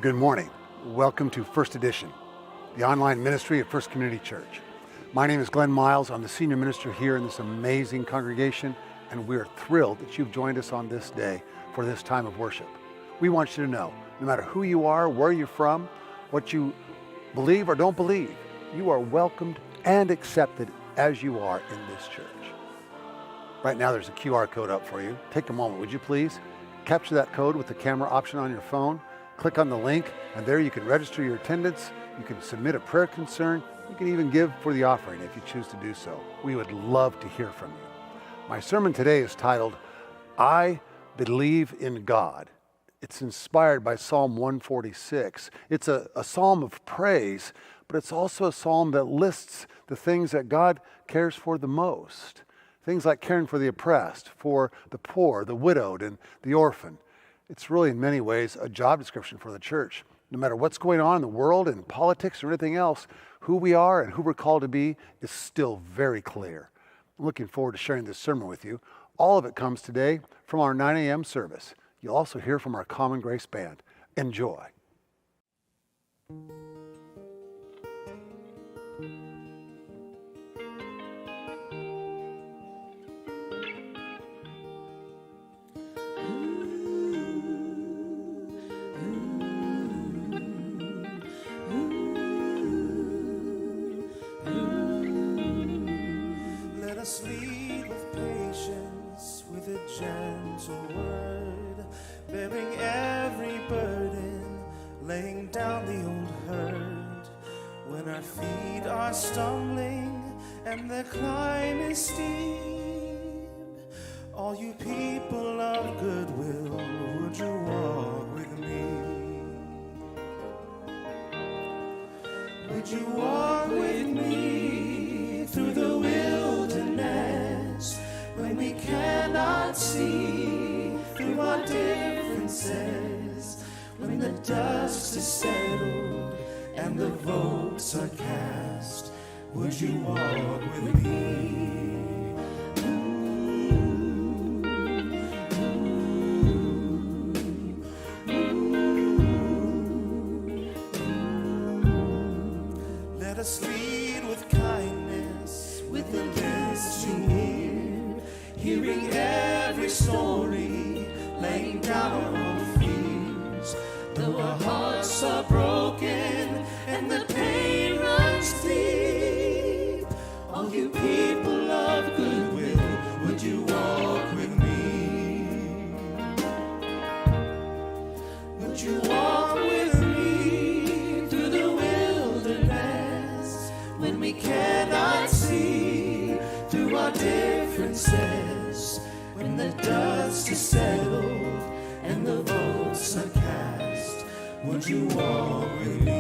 Good morning. Welcome to First Edition, the online ministry of First Community Church. My name is Glenn Miles. I'm the senior minister here in this amazing congregation, and we're thrilled that you've joined us on this day for this time of worship. We want you to know, no matter who you are, where you're from, what you believe or don't believe, you are welcomed and accepted as you are in this church. Right now there's a QR code up for you. Take a moment, would you please? Capture that code with the camera option on your phone. Click on the link, and there you can register your attendance. You can submit a prayer concern. You can even give for the offering if you choose to do so. We would love to hear from you. My sermon today is titled, I Believe in God. It's inspired by Psalm 146. It's a psalm of praise, but it's also a psalm that lists the things that God cares for the most. Things like caring for the oppressed, for the poor, the widowed, and the orphan. It's really, in many ways, a job description for the church. No matter what's going on in the world and politics or anything else, who we are and who we're called to be is still very clear. I'm looking forward to sharing this sermon with you. All of it comes today from our 9 a.m. service. You'll also hear from our Common Grace Band. Enjoy. Us lead with patience, with a gentle word, bearing every burden, laying down the old hurt. When our feet are stumbling and the climb is steep, all you people of goodwill, would you walk with me? Would you walk with me through the wilderness, when we cannot see through our differences, when the dust is settled and the votes are cast? Would you walk with me? Let us lead with kindness, with the listening ear, hearing every story, laying down our own fears. Though our hearts are broken and the pain runs deep, all you people of goodwill, would you walk with me? Would you walk with me through the wilderness, when we cannot see through our differences, when the dust is settled and the votes are cast? Would you walk with me?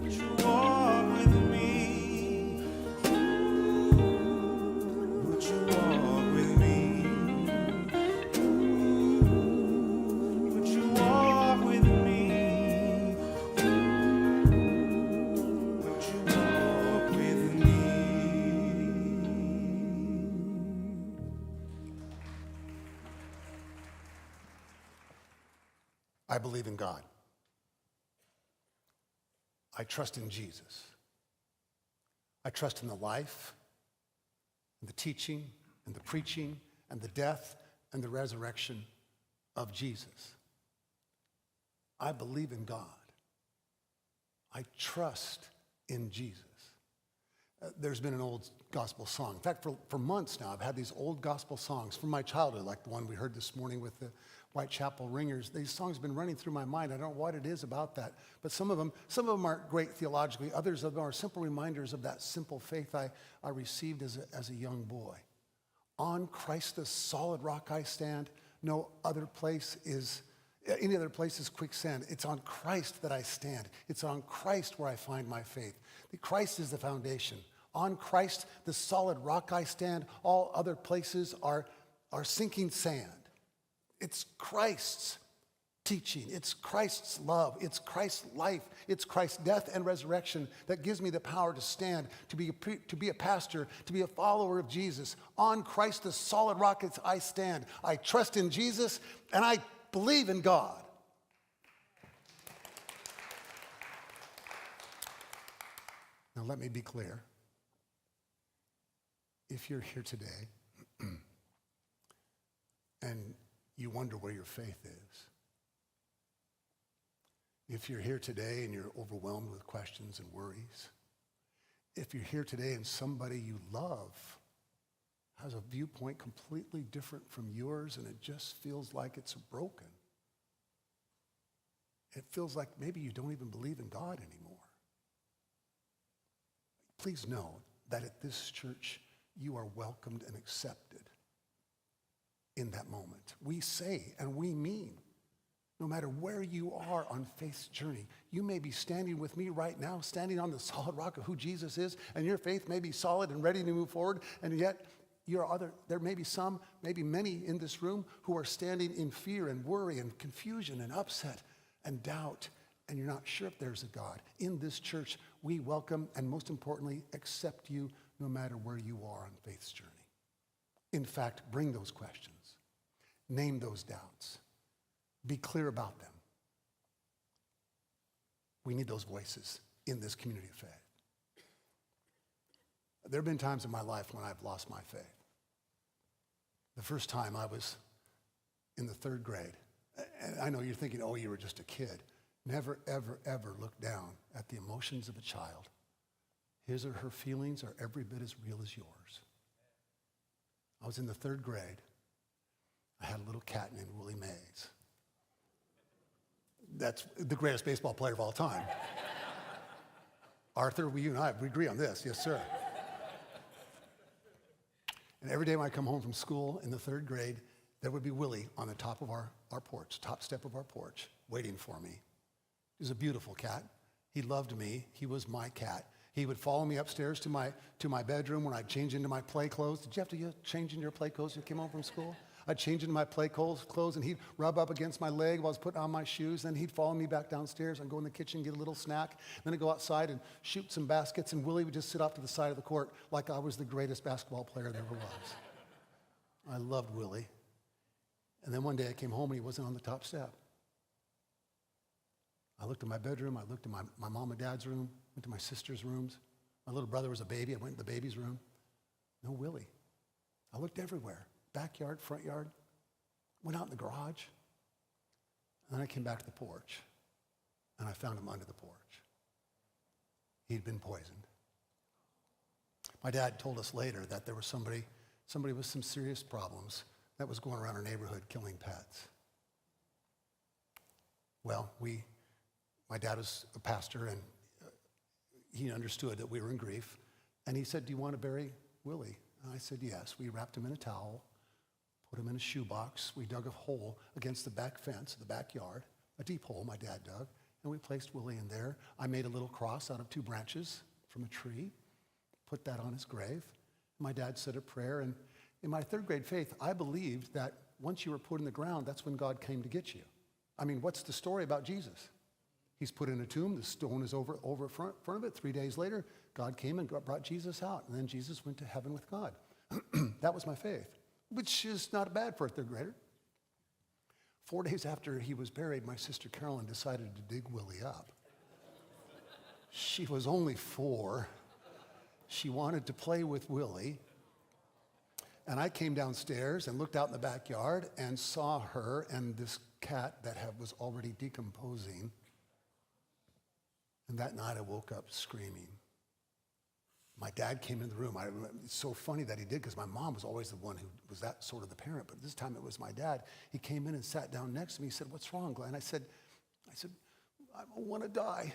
Would you walk with me? Would you walk with me? Would you walk with me? Would you walk with me? I believe in God. I trust in Jesus. I trust in the life, and the teaching, and the preaching, and the death, and the resurrection of Jesus. I believe in God. I trust in Jesus. There's been an old gospel song. In fact, for months now, I've had these old gospel songs from my childhood, like the one we heard this morning with the Whitechapel Ringers. These songs have been running through my mind. I don't know what it is about that. But some of them aren't great theologically. Others of them are simple reminders of that simple faith I received as a young boy. On Christ, the solid rock I stand. No other place is, any other place is quicksand. It's on Christ that I stand. It's on Christ where I find my faith. Christ is the foundation. On Christ, the solid rock I stand. All other places are sinking sand. It's Christ's teaching. It's Christ's love. It's Christ's life. It's Christ's death and resurrection that gives me the power to stand, to be a pastor, to be a follower of Jesus. On Christ, the solid rock I stand. I trust in Jesus, and I believe in God. Now, let me be clear. If you're here today and you wonder where your faith is, if you're here today and you're overwhelmed with questions and worries, if you're here today and somebody you love has a viewpoint completely different from yours and it just feels like it's broken, it feels like maybe you don't even believe in God anymore. Please know that at this church, you are welcomed and accepted in that moment. We say and we mean, no matter where you are on faith's journey, you may be standing with me right now, standing on the solid rock of who Jesus is, and your faith may be solid and ready to move forward, and yet there may be some, maybe many in this room who are standing in fear and worry and confusion and upset and doubt, and you're not sure if there's a God. In this church, we welcome and most importantly, accept you no matter where you are on faith's journey. In fact, bring those questions. Name those doubts. Be clear about them. We need those voices in this community of faith. There have been times in my life when I've lost my faith. The first time I was in the 3rd grade. And I know you're thinking, oh, you were just a kid. Never, ever, ever look down at the emotions of a child. His or her feelings are every bit as real as yours. I was in the 3rd grade. I had a little cat named Willie Mays. That's the greatest baseball player of all time. Arthur, you and I, we agree on this. Yes, sir. And every day when I come home from school in the 3rd grade, there would be Willie on the top of our porch, top step of our porch, waiting for me. He was a beautiful cat. He loved me. He was my cat. He would follow me upstairs to my bedroom when I'd change into my play clothes. Did you have to change into your play clothes when you came home from school? I'd change into my play clothes, and he'd rub up against my leg while I was putting on my shoes. Then he'd follow me back downstairs. I'd go in the kitchen, get a little snack. Then I'd go outside and shoot some baskets, and Willie would just sit off to the side of the court like I was the greatest basketball player there ever was. I loved Willie. And then one day I came home, and he wasn't on the top step. I looked in my bedroom. I looked in my mom and dad's room, went to my sister's rooms. My little brother was a baby. I went in the baby's room. No Willie. I looked everywhere. Backyard, front yard. Went out in the garage. And then I came back to the porch. And I found him under the porch. He'd been poisoned. My dad told us later that there was somebody with some serious problems that was going around our neighborhood killing pets. Well, my dad was a pastor, and he understood that we were in grief. And he said, "Do you want to bury Willie?" And I said, yes. We wrapped him in a towel, put him in a shoebox. We dug a hole against the back fence of the backyard, a deep hole my dad dug, and we placed Willie in there. I made a little cross out of 2 branches from a tree, put that on his grave. My dad said a prayer, and in my 3rd grade faith, I believed that once you were put in the ground, that's when God came to get you. I mean, what's the story about Jesus? He's put in a tomb. The stone is over front of it. 3 days later, God came and brought Jesus out. And then Jesus went to heaven with God. That was my faith, which is not bad for a 3rd grader. 4 days after he was buried, my sister Carolyn decided to dig Willie up. She was only 4. She wanted to play with Willie. And I came downstairs and looked out in the backyard and saw her and this cat that was already decomposing. And that night I woke up screaming. My dad came in the room. It's so funny that he did because my mom was always the one who was that sort of the parent, but this time it was my dad. He came in and sat down next to me. He said, "What's wrong, Glenn?" I said, "I want to die.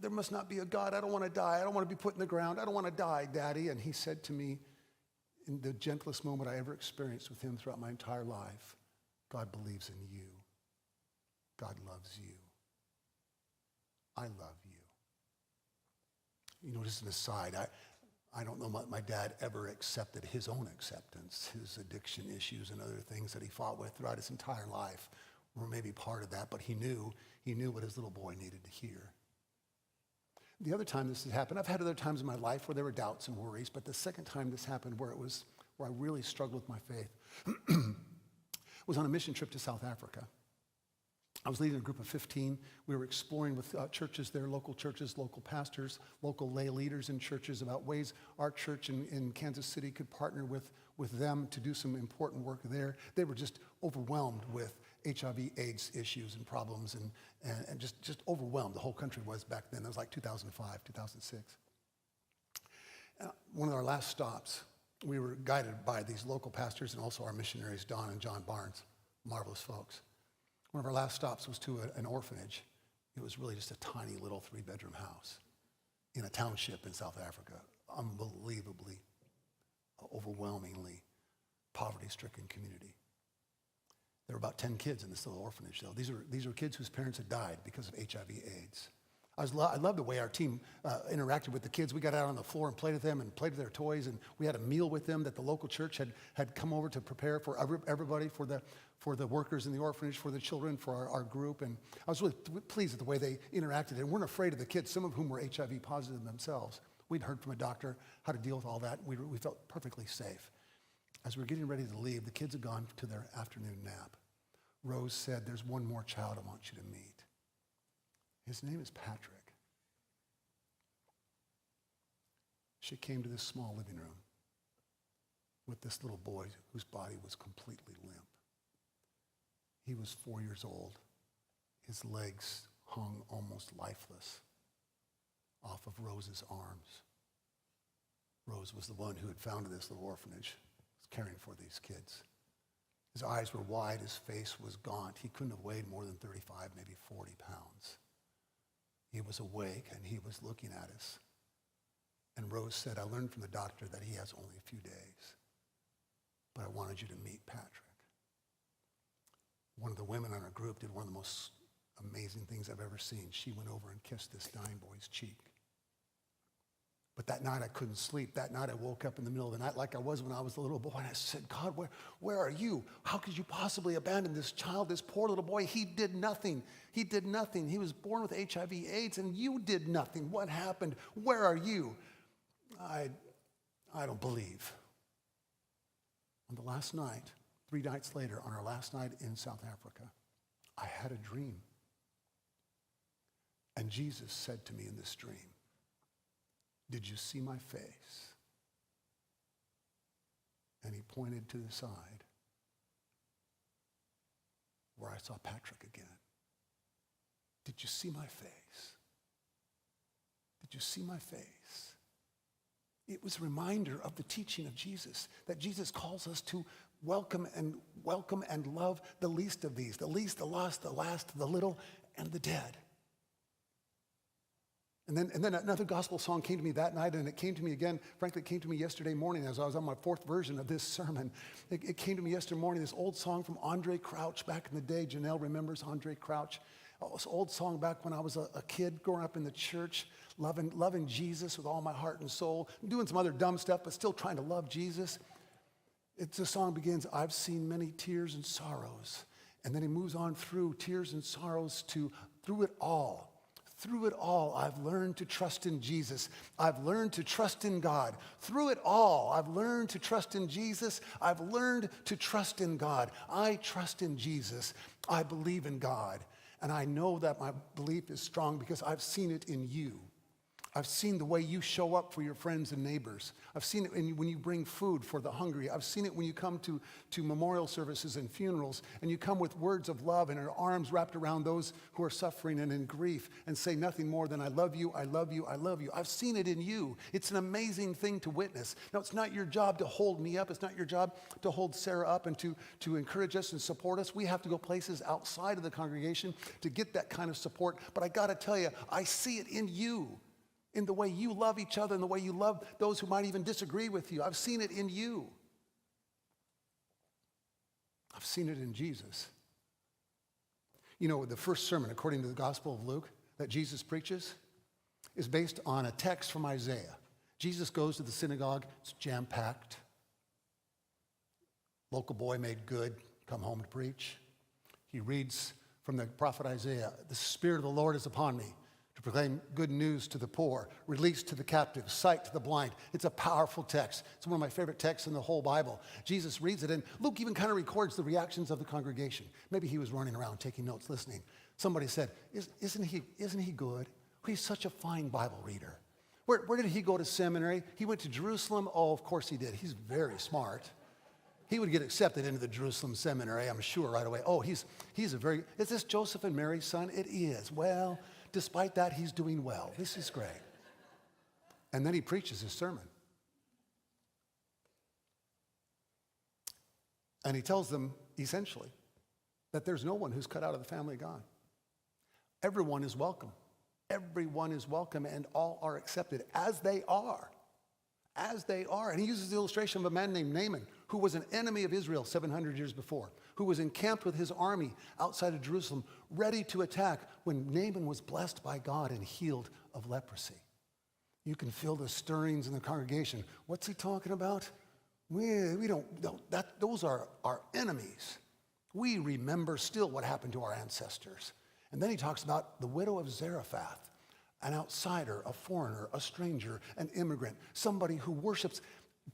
There must not be a God. I don't want to die. I don't want to be put in the ground. I don't want to die, Daddy." And he said to me, in the gentlest moment I ever experienced with him throughout my entire life, "God believes in you. God loves you. I love you." You know, just an aside, I don't know my dad ever accepted his own acceptance. His addiction issues and other things that he fought with throughout his entire life were maybe part of that, but he knew what his little boy needed to hear. The other time this has happened, I've had other times in my life where there were doubts and worries, but the second time this happened where I really struggled with my faith was on a mission trip to South Africa. I was leading a group of 15. We were exploring with churches there, local pastors, local lay leaders in churches about ways our church in Kansas City could partner with them to do some important work there. They were just overwhelmed with HIV/AIDS issues and problems and just overwhelmed. The whole country was back then. It was like 2005, 2006. One of our last stops, we were guided by these local pastors and also our missionaries, Don and John Barnes, marvelous folks. One of our last stops was to an orphanage. It was really just a tiny little 3-bedroom house in a township in South Africa. Unbelievably, overwhelmingly poverty-stricken community. There were about 10 kids in this little orphanage, though. These are kids whose parents had died because of HIV/AIDS. I love the way our team interacted with the kids. We got out on the floor and played with them and played with their toys, and we had a meal with them that the local church had come over to prepare for everybody, for the workers in the orphanage, for the children, for our group. And I was really pleased with the way they interacted and weren't afraid of the kids, some of whom were HIV positive themselves. We'd heard from a doctor how to deal with all that. We felt perfectly safe. As we were getting ready to leave, the kids had gone to their afternoon nap. Rose said, "There's one more child I want you to meet. His name is Patrick." She came to this small living room with this little boy whose body was completely limp. He was 4 years old. His legs hung almost lifeless off of Rose's arms. Rose was the one who had founded this little orphanage, was caring for these kids. His eyes were wide, his face was gaunt. He couldn't have weighed more than 35, maybe 40 pounds. He was awake and he was looking at us. And Rose said, "I learned from the doctor that he has only a few days, but I wanted you to meet Patrick." One of the women in our group did one of the most amazing things I've ever seen. She went over and kissed this dying boy's cheek. But that night I couldn't sleep. That night I woke up in the middle of the night like I was when I was a little boy, and I said, "God, where are you? How could you possibly abandon this child, this poor little boy? He did nothing. He did nothing. He was born with HIV/AIDS, and you did nothing. What happened? Where are you?" I don't believe. On the last night, 3 nights later, on our last night in South Africa, I had a dream. And Jesus said to me in this dream, "Did you see my face?" And he pointed to the side where I saw Patrick again. "Did you see my face? Did you see my face?" It was a reminder of the teaching of Jesus, that Jesus calls us to welcome and love the least of these, the least, the lost, the last, the little, and the dead. And then another gospel song came to me that night, and it came to me again. Frankly, it came to me yesterday morning as I was on my 4th version of this sermon. It came to me yesterday morning, this old song from Andre Crouch back in the day. Janelle remembers Andre Crouch. This old song back when I was a kid growing up in the church, loving Jesus with all my heart and soul, doing some other dumb stuff, but still trying to love Jesus. The song begins, "I've seen many tears and sorrows." And then he moves on through tears and sorrows to through it all. Through it all, I've learned to trust in Jesus. I've learned to trust in God. Through it all, I've learned to trust in Jesus. I've learned to trust in God. I trust in Jesus. I believe in God. And I know that my belief is strong because I've seen it in you. I've seen the way you show up for your friends and neighbors. I've seen it when you bring food for the hungry. I've seen it when you come to memorial services and funerals, and you come with words of love and your arms wrapped around those who are suffering and in grief and say nothing more than, I love you, I love you, I love you. I've seen it in you. It's an amazing thing to witness. Now, it's not your job to hold me up. It's not your job to hold Sarah up and to encourage us and support us. We have to go places outside of the congregation to get that kind of support. But I got to tell you, I see it in you. In the way you love each other, in the way you love those who might even disagree with you. I've seen it in you. I've seen it in Jesus. You know, the first sermon, according to the Gospel of Luke, that Jesus preaches is based on a text from Isaiah. Jesus goes to the synagogue, it's jam-packed. Local boy made good, come home to preach. He reads from the prophet Isaiah, the Spirit of the Lord is upon me, to proclaim good news to the poor, release to the captives, sight to the blind. It's a powerful text. It's one of my favorite texts in the whole Bible. Jesus reads it, and Luke even kind of records the reactions of the congregation. Maybe he was running around taking notes, listening. Somebody said, isn't he good? He's such a fine Bible reader. Where did he go to seminary? He went to Jerusalem? Oh, of course he did. He's very smart. He would get accepted into the Jerusalem seminary, I'm sure, right away. Oh, is this Joseph and Mary's son? It is. Well, despite that, he's doing well. This is great. And then he preaches his sermon. And he tells them, essentially, that there's no one who's cut out of the family of God. Everyone is welcome. Everyone is welcome, and all are accepted as they are. As they are. And he uses the illustration of a man named Naaman, who was an enemy of Israel 700 years before, who was encamped with his army outside of Jerusalem, ready to attack when Naaman was blessed by God and healed of leprosy. You can feel the stirrings in the congregation. What's he talking about? We don't, those are our enemies. We remember still what happened to our ancestors. And then he talks about the widow of Zarephath, an outsider, a foreigner, a stranger, an immigrant, somebody who worships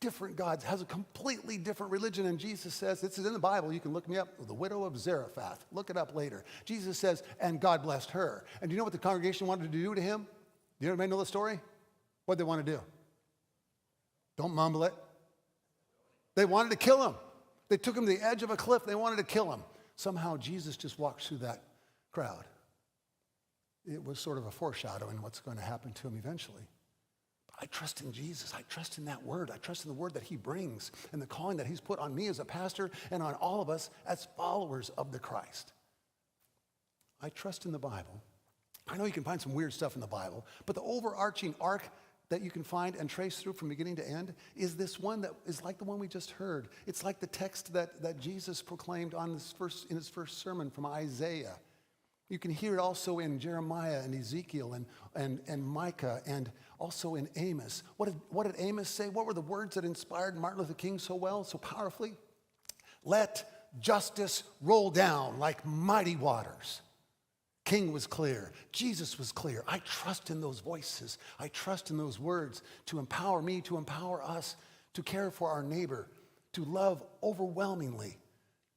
different gods, has a completely different religion. And Jesus says, this is in the Bible, you can look me up, the widow of Zarephath. Look it up later. Jesus says, and God blessed her. And do you know what the congregation wanted to do to him? Do you anybody know the story? What did they want to do? Don't mumble it. They wanted to kill him. They took him to the edge of a cliff. They wanted to kill him. Somehow Jesus just walks through that crowd. It was sort of a foreshadowing what's going to happen to him eventually. But I trust in Jesus. I trust in that word. I trust in the word that he brings and the calling that he's put on me as a pastor and on all of us as followers of the Christ. I trust in the Bible. I know you can find some weird stuff in the Bible, but the overarching arc that you can find and trace through from beginning to end is this one that is like the one we just heard. It's like the text that Jesus proclaimed in his first sermon from Isaiah. You can hear it also in Jeremiah and Ezekiel and Micah and also in Amos. What did Amos say? What were the words that inspired Martin Luther King so well, so powerfully? Let justice roll down like mighty waters. King was clear. Jesus was clear. I trust in those voices. I trust in those words to empower me, to empower us, to care for our neighbor, to love overwhelmingly,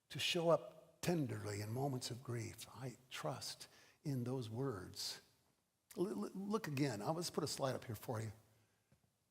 to show up tenderly in moments of grief. I trust in those words. Look again. Let's put a slide up here for you.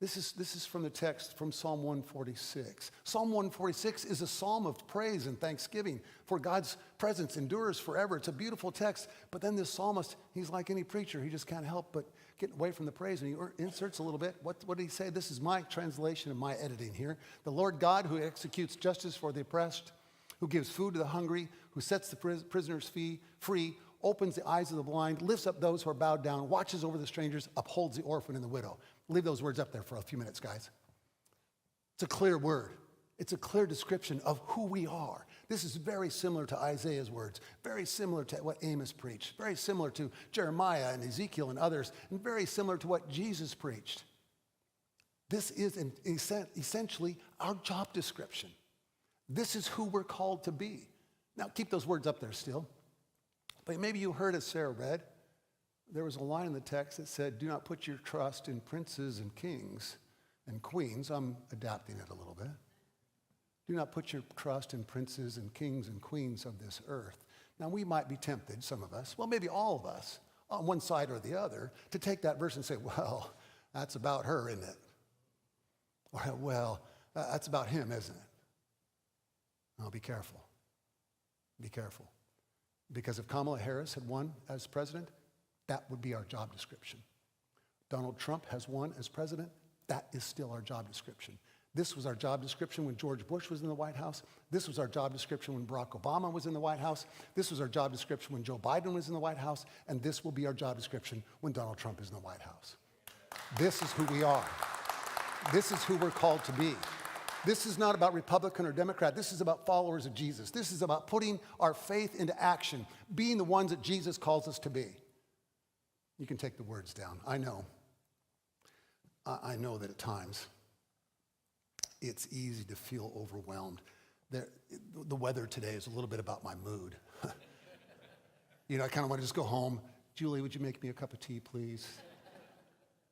This is from the text from Psalm 146. Psalm 146 is a psalm of praise and thanksgiving, for God's presence endures forever. It's a beautiful text, but then this psalmist, he's like any preacher. He just can't help but get away from the praise, and he inserts a little bit. What did he say? This is my translation of my editing here. The Lord God, who executes justice for the oppressed, who gives food to the hungry, who sets the prisoners free, opens the eyes of the blind, lifts up those who are bowed down, watches over the strangers, upholds the orphan and the widow. Leave those words up there for a few minutes, guys. It's a clear word. It's a clear description of who we are. This is very similar to Isaiah's words, very similar to what Amos preached, very similar to Jeremiah and Ezekiel and others, and very similar to what Jesus preached. This is essentially our job description. This is who we're called to be. Now, keep those words up there still. But maybe you heard as Sarah read, there was a line in the text that said, do not put your trust in princes and kings and queens. I'm adapting it a little bit. Do not put your trust in princes and kings and queens of this earth. Now, we might be tempted, some of us, well, maybe all of us, on one side or the other, to take that verse and say, well, That's about her, isn't it? Or, well, that's about him, isn't it? No, be careful. Be careful. Because if Kamala Harris had won as president, that would be our job description. Donald Trump has won as president, that is still our job description. This was our job description when George Bush was in the White House. This was our job description when Barack Obama was in the White House. This was our job description when Joe Biden was in the White House. And this will be our job description when Donald Trump is in the White House. This is who we are. This is who we're called to be. This is not about Republican or Democrat. This is about followers of Jesus. This is about putting our faith into action, being the ones that Jesus calls us to be. You can take the words down. I know that at times it's easy to feel overwhelmed. The weather today is a little bit about my mood. You know, I kind of want to just go home. Julie, would you make me a cup of tea, please?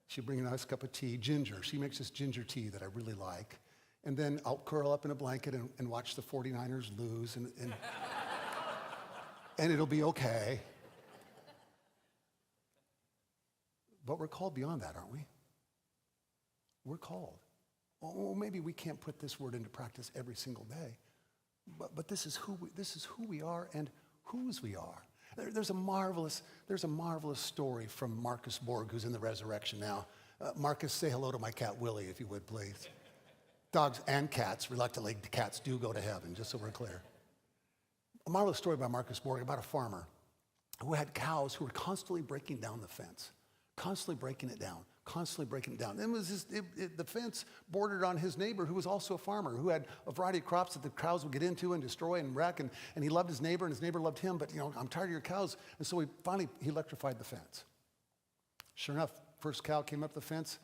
She'd bring a nice cup of tea, ginger. She makes this ginger tea that I really like. And then I'll curl up in a blanket and watch the 49ers lose, and it'll be okay. But we're called beyond that, aren't we? We're called. Well, maybe we can't put this word into practice every single day, but this is who we are and whose we are. There's a marvelous story from Marcus Borg, who's in the resurrection now. Marcus, say hello to my cat Willie, if you would, please. Dogs and cats, reluctantly, the cats do go to heaven, just so we're clear. A marvelous story by Marcus Borg about a farmer who had cows who were constantly breaking down the fence, constantly breaking it down. And the fence bordered on his neighbor, who was also a farmer, who had a variety of crops that the cows would get into and destroy and wreck, and he loved his neighbor, and his neighbor loved him, but, you know, I'm tired of your cows. And so he electrified the fence. Sure enough, first cow came up the fence,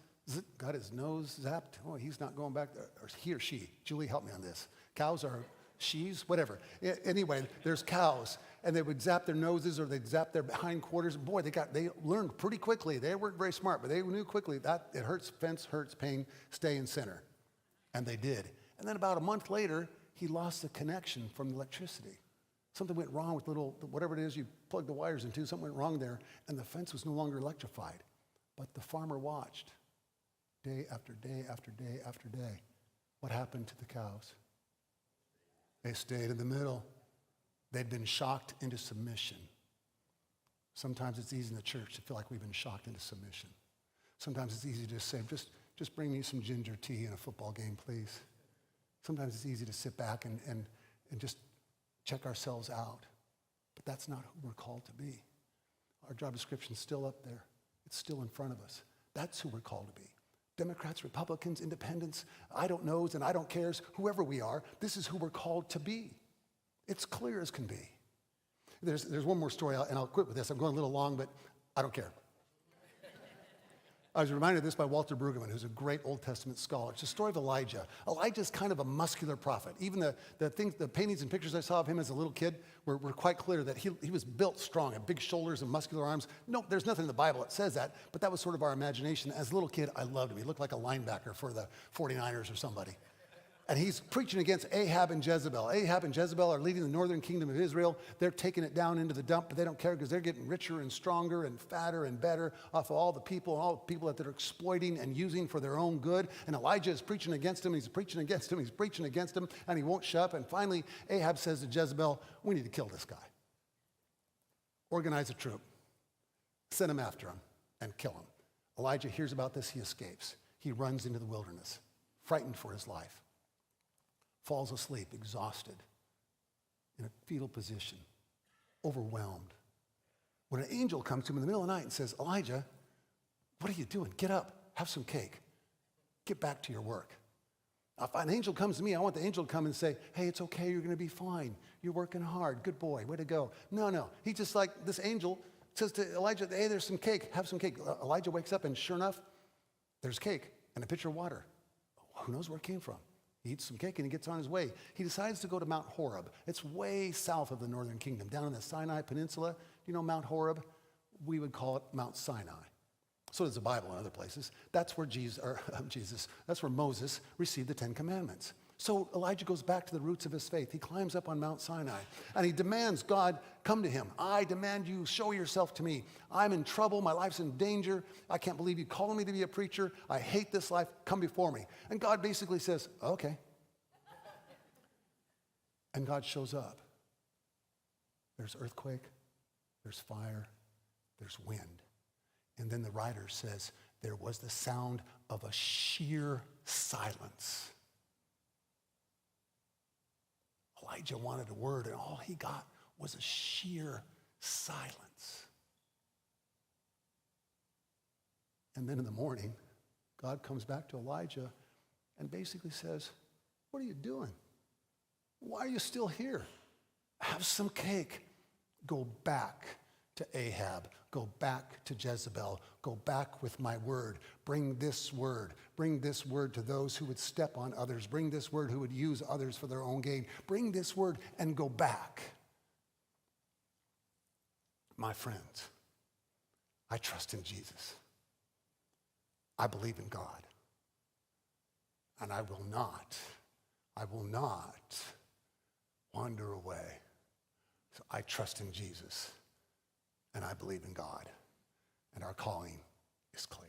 got his nose zapped. Oh, he's not going back there. Or he or she. Julie, help me on this. Cows are she's, whatever. Anyway, there's cows, and they would zap their noses or they'd zap their hindquarters. Boy, they learned pretty quickly. They weren't very smart, but they knew quickly that it hurts, fence hurts, pain, stay in center. And they did. And then about a month later, he lost the connection from the electricity. Something went wrong with whatever it is you plug the wires into, something went wrong there, and the fence was no longer electrified. But the farmer watched day after day after day after day. What happened to the cows? They stayed in the middle. They'd been shocked into submission. Sometimes it's easy in the church to feel like we've been shocked into submission. Sometimes it's easy to just say, just bring me some ginger tea in a football game, please. Sometimes it's easy to sit back and just check ourselves out. But that's not who we're called to be. Our job description's still up there. It's still in front of us. That's who we're called to be. Democrats, Republicans, independents, I don't knows and I don't cares, whoever we are, this is who we're called to be. It's clear as can be. There's one more story, and I'll quit with this. I'm going a little long, but I don't care. I was reminded of this by Walter Brueggemann, who's a great Old Testament scholar. It's the story of Elijah. Elijah's kind of a muscular prophet. Even the paintings and pictures I saw of him as a little kid were quite clear that he was built strong, had big shoulders and muscular arms. No, there's nothing in the Bible that says that, but that was sort of our imagination. As a little kid, I loved him. He looked like a linebacker for the 49ers or somebody. And he's preaching against Ahab and Jezebel. Ahab and Jezebel are leading the northern kingdom of Israel. They're taking it down into the dump, but they don't care because they're getting richer and stronger and fatter and better off of all the people that they're exploiting and using for their own good. And Elijah is preaching against him. He's preaching against him. He's preaching against him, and he won't shut up. And finally, Ahab says to Jezebel, we need to kill this guy. Organize a troop. Send him after him and kill him. Elijah hears about this. He escapes. He runs into the wilderness, frightened for his life. Falls asleep, exhausted, in a fetal position, overwhelmed. When an angel comes to him in the middle of the night and says, Elijah, what are you doing? Get up, have some cake, get back to your work. Now, if an angel comes to me, I want the angel to come and say, hey, it's okay, you're going to be fine. You're working hard, good boy, way to go. No, he just like this angel says to Elijah, hey, there's some cake, have some cake. Elijah wakes up and sure enough, there's cake and a pitcher of water. Who knows where it came from? He eats some cake and he gets on his way. He decides to go to Mount Horeb. It's way south of the northern kingdom, down in the Sinai Peninsula. Do you know Mount Horeb? We would call it Mount Sinai. So does the Bible in other places. That's where that's where Moses received the Ten Commandments. So Elijah goes back to the roots of his faith. He climbs up on Mount Sinai and he demands God come to him. I demand you show yourself to me. I'm in trouble. My life's in danger. I can't believe you calling me to be a preacher. I hate this life. Come before me. And God basically says, okay. And God shows up. There's earthquake, there's fire, there's wind. And then the writer says, there was the sound of a sheer silence. Elijah wanted a word, and all he got was a sheer silence. And then in the morning, God comes back to Elijah and basically says, what are you doing? Why are you still here? Have some cake. Go back to Ahab. Go back to Jezebel. Go back with my word. Bring this word. Bring this word to those who would step on others. Bring this word who would use others for their own gain. Bring this word and go back. My friends, I trust in Jesus. I believe in God. And I will not wander away. So I trust in Jesus, and I believe in God, and our calling is clear.